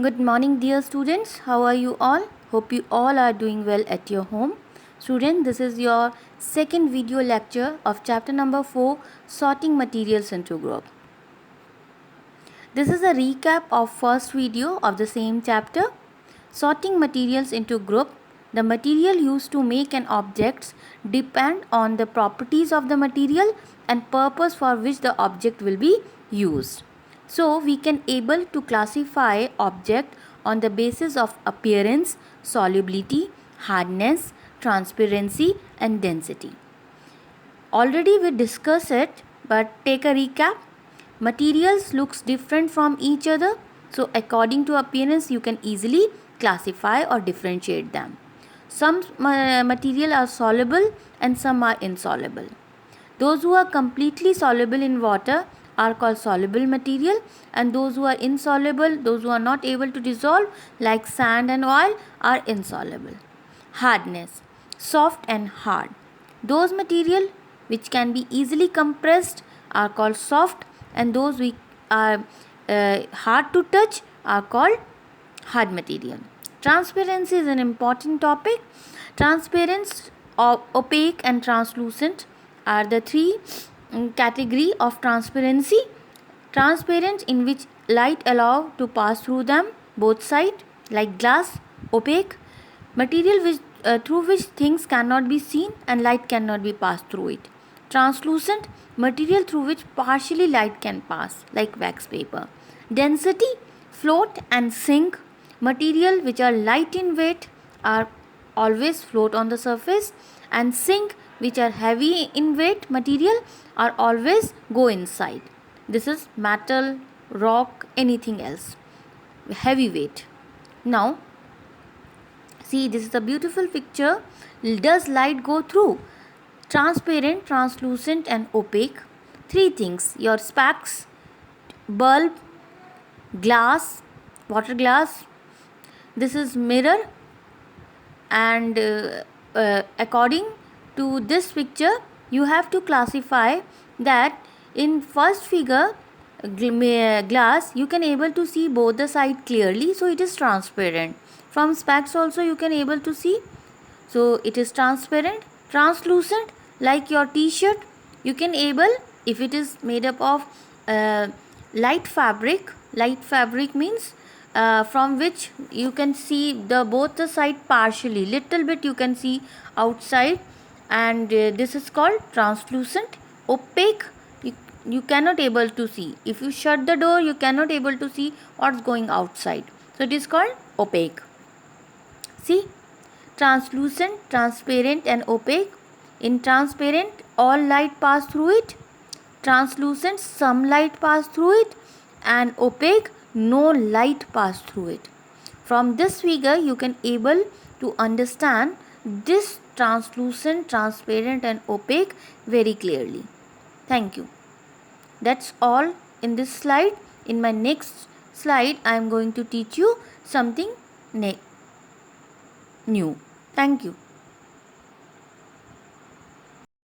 Good morning, dear students. How are you all? Hope you all are doing well at your home. Student, this is your second video lecture of chapter number 4, Sorting Materials into Group. This is a recap of first video of the same chapter. Sorting materials into group. The material used to make an object depend on the properties of the material and purpose for which the object will be used. So we can able to classify object on the basis of appearance, solubility, hardness, transparency and density. Already we discussed it, but take a recap. Materials looks different from each other, so according to appearance you can easily classify or differentiate them. Some material are soluble and some are insoluble. Those who are completely soluble in water are called soluble material, and those who are insoluble, those who are not able to dissolve like sand and oil, are insoluble. Hardness, soft and hard. Those material which can be easily compressed are called soft, and those which are hard to touch are called hard material. Transparency is an important topic. Transparent, opaque and translucent are the three category of transparency. Transparent, in which light allow to pass through them both side, like glass. Opaque, material which through which things cannot be seen and light cannot be passed through it. Translucent, material through which partially light can pass, like wax paper. Density, float and sink. Material which are light in weight are always float on the surface, and sink, which are heavy in weight material, are always go inside. This is metal, rock, anything else, heavy weight. Now see, this is a beautiful picture. Does light go through? Transparent, translucent and opaque. Three things: your specs, bulb, glass, water glass. This is mirror, and according to this picture you have to classify that in first figure glass you can able to see both the side clearly, so it is transparent. From specs also you can able to see, so it is transparent. Translucent, like your t-shirt, you can able, if it is made up of light fabric means from which you can see the both the side partially, little bit you can see outside, and this is called translucent. Opaque, you cannot able to see, if you shut the door you cannot able to see what's going outside, so it is called opaque. See, translucent, transparent and opaque. In transparent, all light pass through it. Translucent, some light pass through it, and opaque, no light pass through it. From this figure you can able to understand this translucent, transparent and opaque very clearly. Thank you. That's all in this slide. In my next slide I am going to teach you something new. Thank you.